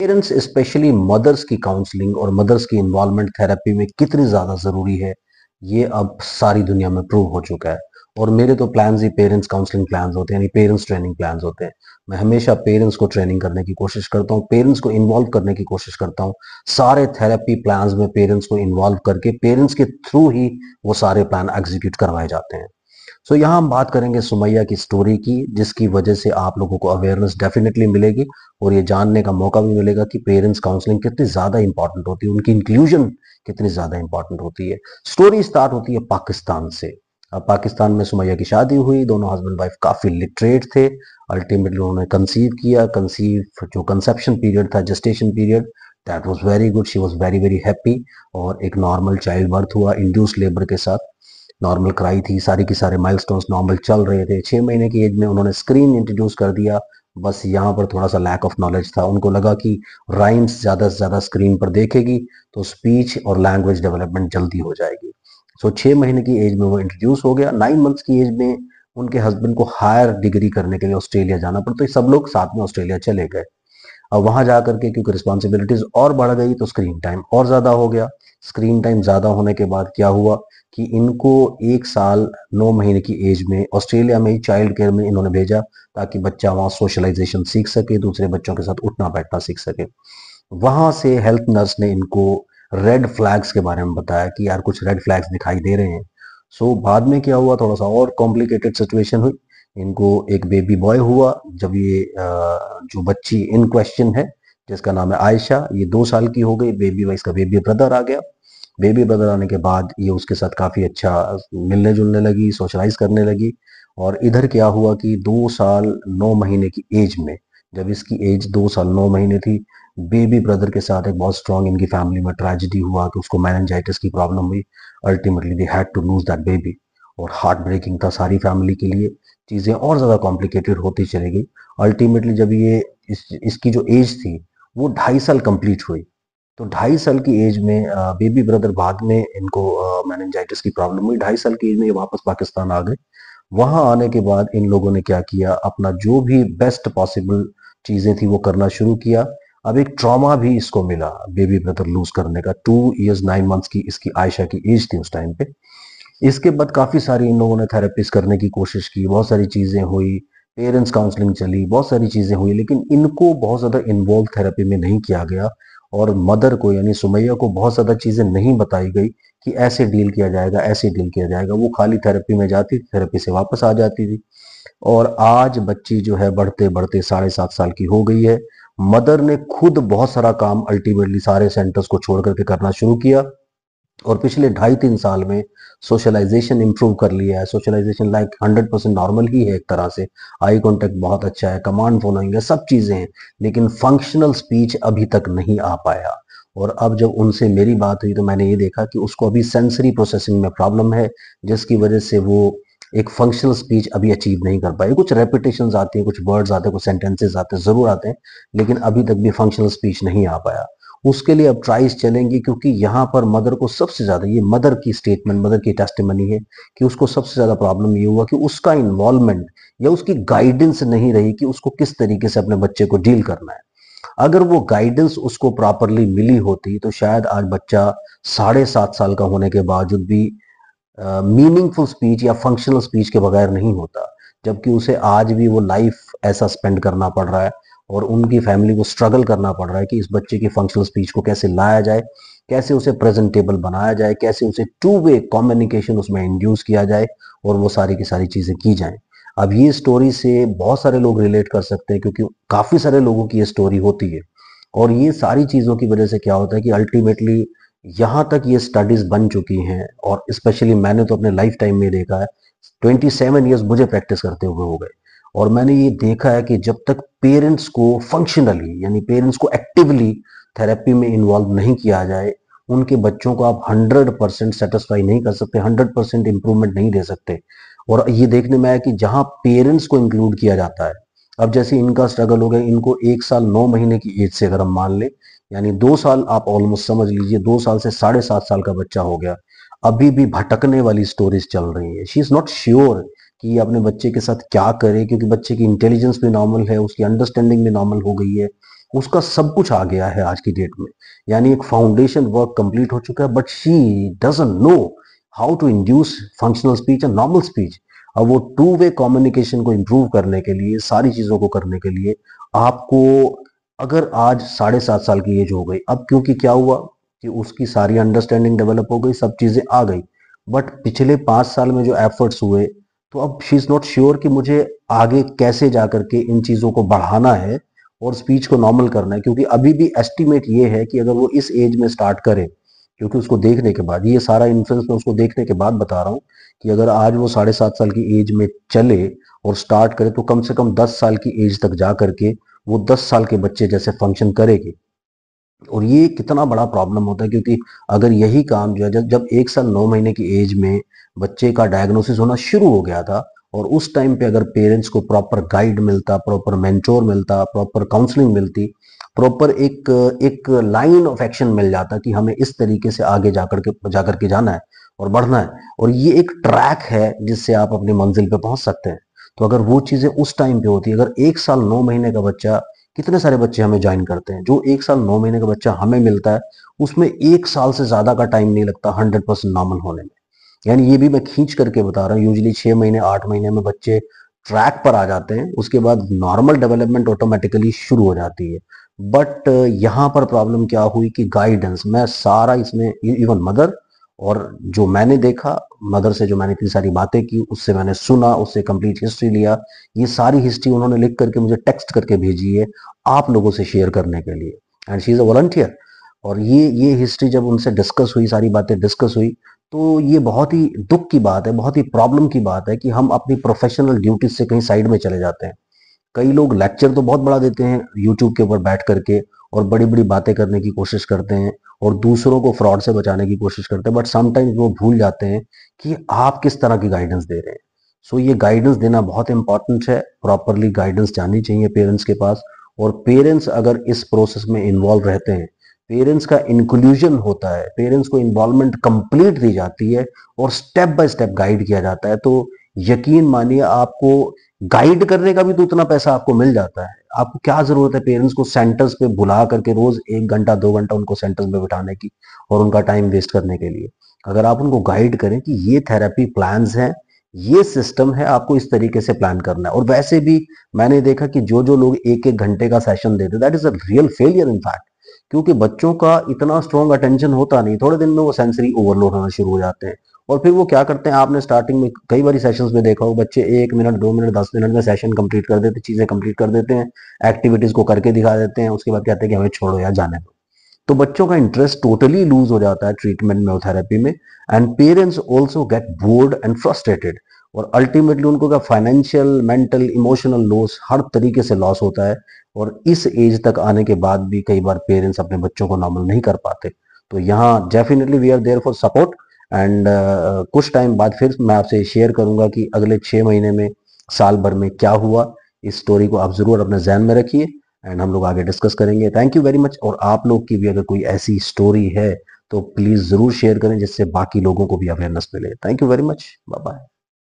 Parents specially mother's की counselling और mother's की इन्वॉल्वमेंट थेरेपी में कितनी ज़्यादा ज़रूरी है, ये अब सारी दुनिया में प्रूव हो चुका है। और मेरे तो प्लान्स ही पेरेंट्स काउंसलिंग प्लान्स होते हैं, यानी पेरेंट्स ट्रेनिंग प्लान्स होते हैं। मैं हमेशा पेरेंट्स को ट्रेनिंग करने की कोशिश करता हूँ, पेरेंट्स को इन्वॉल्व करने की कोशिश करता हूँ। सारे थेरेपी प्लान्स में पेरेंट्स को इन्वॉल्व करके पेरेंट्स के थ्रू ही वो सारे प्लान एग्जीक्यूट करवाए जाते हैं। सो यहाँ हम बात करेंगे सुमैया की स्टोरी की, जिसकी वजह से आप लोगों को अवेयरनेस डेफिनेटली मिलेगी और ये जानने का मौका भी मिलेगा कि पेरेंट्स काउंसलिंग कितनी ज़्यादा इंपॉर्टेंट होती है, उनकी इंक्लूजन कितनी ज़्यादा इंपॉर्टेंट होती है। स्टोरी स्टार्ट होती है पाकिस्तान से। अब पाकिस्तान में सुमैया की शादी हुई, दोनों हस्बैंड वाइफ काफ़ी लिटरेट थे। अल्टीमेटली उन्होंने कंसीव किया। कंसीव जो कंसेप्शन पीरियड था, gestation period, that was very good, she was very very happy. और एक नॉर्मल चाइल्ड बर्थ हुआ इंड्यूस लेबर के साथ। नॉर्मल कराई थी, सारी की सारे माइलस्टोन्स नॉर्मल चल रहे थे। 6 महीने की एज में उन्होंने स्क्रीन इंट्रोड्यूस कर दिया। बस यहाँ पर थोड़ा सा लैक ऑफ नॉलेज था, उनको लगा कि राइम्स ज़्यादा से ज़्यादा स्क्रीन पर देखेगी तो स्पीच और लैंग्वेज डेवलपमेंट जल्दी हो जाएगी। सो 6 महीने की एज में वो इंट्रोड्यूस हो गया। 9 मंथ्स की एज में उनके हस्बैंड को हायर डिग्री करने के लिए ऑस्ट्रेलिया जाना पड़ा, तो सब लोग साथ में ऑस्ट्रेलिया चले गए। अब वहां जाकर के क्योंकि रिस्पॉन्सिबिलिटीज और बढ़ गई तो स्क्रीन टाइम और ज्यादा हो गया। स्क्रीन टाइम ज्यादा होने के बाद क्या हुआ कि इनको 1 साल 9 महीने की एज में ऑस्ट्रेलिया में ही चाइल्ड केयर में इन्होंने भेजा, ताकि बच्चा वहाँ सोशलाइजेशन सीख सके, दूसरे बच्चों के साथ उठना बैठना सीख सके। वहां से हेल्थ नर्स ने इनको रेड फ्लैग्स के बारे में बताया कि यार कुछ रेड फ्लैग्स दिखाई दे रहे हैं। सो बाद में क्या हुआ, थोड़ा सा और कॉम्प्लिकेटेड सिचुएशन हुई। इनको एक बेबी बॉय हुआ। जब ये जो बच्ची इन क्वेश्चन है, जिसका नाम है आयशा, ये 2 साल की हो गई, बेबी वाइस का बेबी ब्रदर आ गया। बेबी ब्रदर आने के बाद ये उसके साथ काफी अच्छा मिलने जुलने लगी, सोशलाइज करने लगी। और इधर क्या हुआ कि 2 साल 9 महीने की एज में, जब इसकी एज 2 साल 9 महीने थी, बेबी ब्रदर के साथ एक बहुत स्ट्रांग इनकी फैमिली में ट्रेजिडी हुआ कि उसको मेनिंजाइटिस की प्रॉब्लम हुई। Ultimately they had to lose that baby. और हार्ट ब्रेकिंग था सारी फैमिली के लिए। चीजें और ज्यादा कॉम्प्लिकेटेड होती चली गई। अल्टीमेटली जब ये इसकी जो एज थी वो 2.5 साल कंप्लीट हुई, तो 2.5 साल की एज में बेबी ब्रदर, बाद में इनको मेनिंजाइटिस की प्रॉब्लम हुई। 2.5 साल की एज में ये वापस पाकिस्तान आ गए। वहां आने के बाद इन लोगों ने क्या किया, अपना जो भी बेस्ट पॉसिबल चीजें थी वो करना शुरू किया। अब एक ट्रॉमा भी इसको मिला बेबी ब्रदर लूज करने का। 2 इयर्स 9 मंथ्स की इसकी आयशा की एज थी उस टाइम पे। इसके बाद काफी सारी इन लोगों ने थेरेपीज करने की कोशिश की, बहुत सारी चीजें हुई, पेरेंट्स काउंसलिंग चली, बहुत सारी चीजें हुई, लेकिन इनको बहुत ज्यादा इन्वॉल्व थेरेपी में नहीं किया गया। और मदर को यानी सुमैया को बहुत ज्यादा चीजें नहीं बताई गई कि ऐसे डील किया जाएगा, ऐसे डील किया जाएगा। वो खाली थेरेपी में जाती थी, थेरेपी से वापस आ जाती थी। और आज बच्ची जो है बढ़ते बढ़ते 7.5 साल की हो गई है। मदर ने खुद बहुत सारा काम अल्टीमेटली सारे सेंटर्स को छोड़ करके करना शुरू किया। और पिछले 2.5-3 साल में सोशलाइजेशन इंप्रूव कर लिया है। सोशलाइजेशन लाइक 100% नॉर्मल ही है एक तरह से। आई कांटेक्ट बहुत अच्छा है, कमांड फॉलोइंग है, सब चीजें हैं, लेकिन फंक्शनल स्पीच अभी तक नहीं आ पाया। और अब जब उनसे मेरी बात हुई तो मैंने ये देखा कि उसको अभी सेंसरी प्रोसेसिंग में प्रॉब्लम है, जिसकी वजह से वो एक फंक्शनल स्पीच अभी अचीव नहीं कर पाई। कुछ रेपिटेशंस आती है, कुछ वर्ड्स आते हैं, कुछ सेंटेंसेस आते हैं, जरूर आते हैं, लेकिन अभी तक भी फंक्शनल स्पीच नहीं आ पाया। उसके लिए अब ट्राइज चलेंगी, क्योंकि यहाँ पर मदर को सबसे ज्यादा, ये मदर की स्टेटमेंट, मदर की टेस्टिमनी है कि उसको सबसे ज्यादा प्रॉब्लम ये हुआ कि उसका इन्वॉल्वमेंट या उसकी गाइडेंस नहीं रही कि उसको किस तरीके से अपने बच्चे को डील करना है। अगर वो गाइडेंस उसको प्रॉपरली मिली होती तो शायद आज बच्चा 7.5 साल का होने के बावजूद भी मीनिंगफुल स्पीच या फंक्शनल स्पीच के बगैर नहीं होता। जबकि उसे आज भी वो लाइफ ऐसा स्पेंड करना पड़ रहा है और उनकी फैमिली को स्ट्रगल करना पड़ रहा है कि इस बच्चे की फंक्शनल स्पीच को कैसे लाया जाए, कैसे उसे प्रेजेंटेबल बनाया जाए, कैसे उसे टू वे कम्युनिकेशन उसमें इंड्यूस किया जाए और वो सारी की सारी चीजें की जाएं। अब ये स्टोरी से बहुत सारे लोग रिलेट कर सकते हैं, क्योंकि काफी सारे लोगों की ये स्टोरी होती है। और ये सारी चीजों की वजह से क्या होता है कि अल्टीमेटली यहाँ तक ये स्टडीज बन चुकी हैं, और स्पेशली मैंने तो अपने लाइफ टाइम में देखा है। 27 ईयर्स मुझे प्रैक्टिस करते हुए हो गए, और मैंने ये देखा है कि जब तक पेरेंट्स को फंक्शनली यानी पेरेंट्स को एक्टिवली थेरेपी में इन्वॉल्व नहीं किया जाए, उनके बच्चों को आप 100% सेटिस्फाई नहीं कर सकते, 100% इंप्रूवमेंट नहीं दे सकते। और ये देखने में आया कि जहां पेरेंट्स को इंक्लूड किया जाता है, अब जैसे इनका स्ट्रगल हो गया, इनको 1 साल 9 महीने की एज से अगर हम मान ले, यानी 2 साल आप ऑलमोस्ट समझ लीजिए, 2 साल से 7.5 साल का बच्चा हो गया, अभी भी भटकने वाली स्टोरीज चल रही है। शी इज नॉट श्योर कि ये अपने बच्चे के साथ क्या करे, क्योंकि बच्चे की इंटेलिजेंस भी नॉर्मल है, उसकी अंडरस्टैंडिंग भी नॉर्मल हो गई है, उसका सब कुछ आ गया है आज की डेट में, यानी एक फाउंडेशन वर्क कंप्लीट हो चुका है, but she doesn't know how to induce functional speech and normal speech. अब वो टू वे कम्युनिकेशन को इंप्रूव करने के लिए, सारी चीजों को करने के लिए आपको, अगर आज 7.5 साल की एज हो गई, अब क्योंकि क्या हुआ कि उसकी सारी अंडरस्टैंडिंग डेवलप हो गई, सब चीजें आ गई, बट पिछले 5 साल में जो एफर्ट्स हुए, तो अब शी इज नॉट श्योर कि मुझे आगे कैसे जा करके इन चीजों को बढ़ाना है और स्पीच को नॉर्मल करना है, क्योंकि अभी भी एस्टिमेट ये है कि अगर वो इस एज में स्टार्ट करे, क्योंकि उसको देखने के बाद, ये सारा इन्फ्लुएंस मैं उसको देखने के बाद बता रहा हूँ, कि अगर आज वो 7.5 साल की एज में चले और स्टार्ट करे, तो कम से कम 10 साल की एज तक जा करके वो 10 साल के बच्चे जैसे फंक्शन करेगी। और ये कितना बड़ा प्रॉब्लम होता है, क्योंकि अगर यही काम जो है, जब जब 1 साल 9 महीने की एज में बच्चे का डायग्नोसिस होना शुरू हो गया था, और उस टाइम पे अगर पेरेंट्स को प्रॉपर गाइड मिलता, प्रॉपर मेंटोर मिलता, प्रॉपर काउंसलिंग मिलती, प्रॉपर एक एक लाइन ऑफ एक्शन मिल जाता कि हमें इस तरीके से आगे जाकर के जाना है और बढ़ना है, और ये एक ट्रैक है जिससे आप अपनी मंजिल पे पहुंच सकते हैं। तो अगर वो चीजें उस टाइम पे होती, अगर 1 साल 9 महीने का बच्चा, कितने सारे बच्चे हमें ज्वाइन करते हैं, जो 1 साल 9 महीने का बच्चा हमें मिलता है, उसमें 1 साल से ज्यादा का टाइम नहीं लगता 100% नॉर्मल होने में। यानी ये भी मैं खींच करके बता रहा हूँ, यूजली 6 महीने 8 महीने में बच्चे ट्रैक पर आ जाते हैं, उसके बाद नॉर्मल डेवलपमेंट ऑटोमेटिकली शुरू हो जाती है। बट यहाँ पर प्रॉब्लम क्या हुई कि गाइडेंस, मैं सारा इसमें, इवन मदर, और जो मैंने देखा, मदर से जो मैंने इतनी सारी बातें की, उससे मैंने सुना, उससे कंप्लीट हिस्ट्री लिया, ये सारी हिस्ट्री उन्होंने लिख करके मुझे टेक्स्ट करके भेजी है आप लोगों से शेयर करने के लिए, and she is a volunteer. और ये हिस्ट्री जब उनसे डिस्कस हुई, सारी बातें डिस्कस हुई, तो ये बहुत ही दुख की बात है, बहुत ही प्रॉब्लम की बात है कि हम अपनी प्रोफेशनल ड्यूटीज से कहीं साइड में चले जाते हैं। कई लोग लेक्चर तो बहुत बड़ा देते हैं यूट्यूब के ऊपर बैठ करके, और बड़ी बड़ी बातें करने की कोशिश करते हैं, और दूसरों को फ्रॉड से बचाने की कोशिश करते हैं, बट समटाइम्स वो भूल जाते हैं कि आप किस तरह की गाइडेंस दे रहे हैं। सो ये गाइडेंस देना बहुत इंपॉर्टेंट है, प्रॉपरली गाइडेंस जानी चाहिए पेरेंट्स के पास। और पेरेंट्स अगर इस प्रोसेस में इन्वॉल्व रहते हैं, पेरेंट्स का इंक्लूजन होता है, पेरेंट्स को इन्वॉल्वमेंट कंप्लीट दी जाती है, और स्टेप बाय स्टेप गाइड किया जाता है, तो यकीन मानिए आपको गाइड करने का भी तो उतना पैसा आपको मिल जाता है। आपको क्या जरूरत है पेरेंट्स को सेंटर्स पे बुला करके रोज 1 घंटा 2 घंटा उनको सेंटर्स में बिठाने की और उनका टाइम वेस्ट करने के लिए। अगर आप उनको गाइड करें कि ये थेरेपी प्लान्स हैं, ये सिस्टम है, आपको इस तरीके से प्लान करना है। और वैसे भी मैंने देखा कि जो जो लोग 1 1 घंटे का सेशन देते, that is a real failure in fact, क्योंकि बच्चों का इतना स्ट्रॉन्ग अटेंशन होता नहीं, थोड़े दिन में वो सेंसरी ओवरलोड होना शुरू हो जाते हैं। और फिर वो क्या करते हैं, आपने स्टार्टिंग में कई बार सेशंस में देखा हो, बच्चे 1 मिनट 2 मिनट 10 मिनट में सेशन कंप्लीट कर देते, चीजें कंप्लीट कर देते हैं, एक्टिविटीज को करके दिखा देते हैं, उसके बाद कहते हैं कि हमें छोड़ो या जाने दो। तो बच्चों का इंटरेस्ट टोटली लूज हो जाता है ट्रीटमेंट में और थेरेपी में, and parents also get bored and frustrated, और अल्टीमेटली उनको क्या, फाइनेंशियल, मेंटल, इमोशनल लॉस, हर तरीके से लॉस होता है। और इस एज तक आने के बाद भी कई बार पेरेंट्स अपने बच्चों को नॉर्मल नहीं कर पाते। तो यहाँ definitely we are there for support, and कुछ टाइम बाद फिर मैं आपसे शेयर करूंगा कि अगले 6 महीने में, साल भर में क्या हुआ। इस स्टोरी को आप जरूर अपने जहन में रखिए, एंड हम लोग आगे डिस्कस करेंगे। Thank you very much. और आप लोग की भी अगर कोई ऐसी स्टोरी है तो प्लीज जरूर शेयर करें, जिससे बाकी लोगों को भी अवेयरनेस मिले। Thank you very much, bye bye.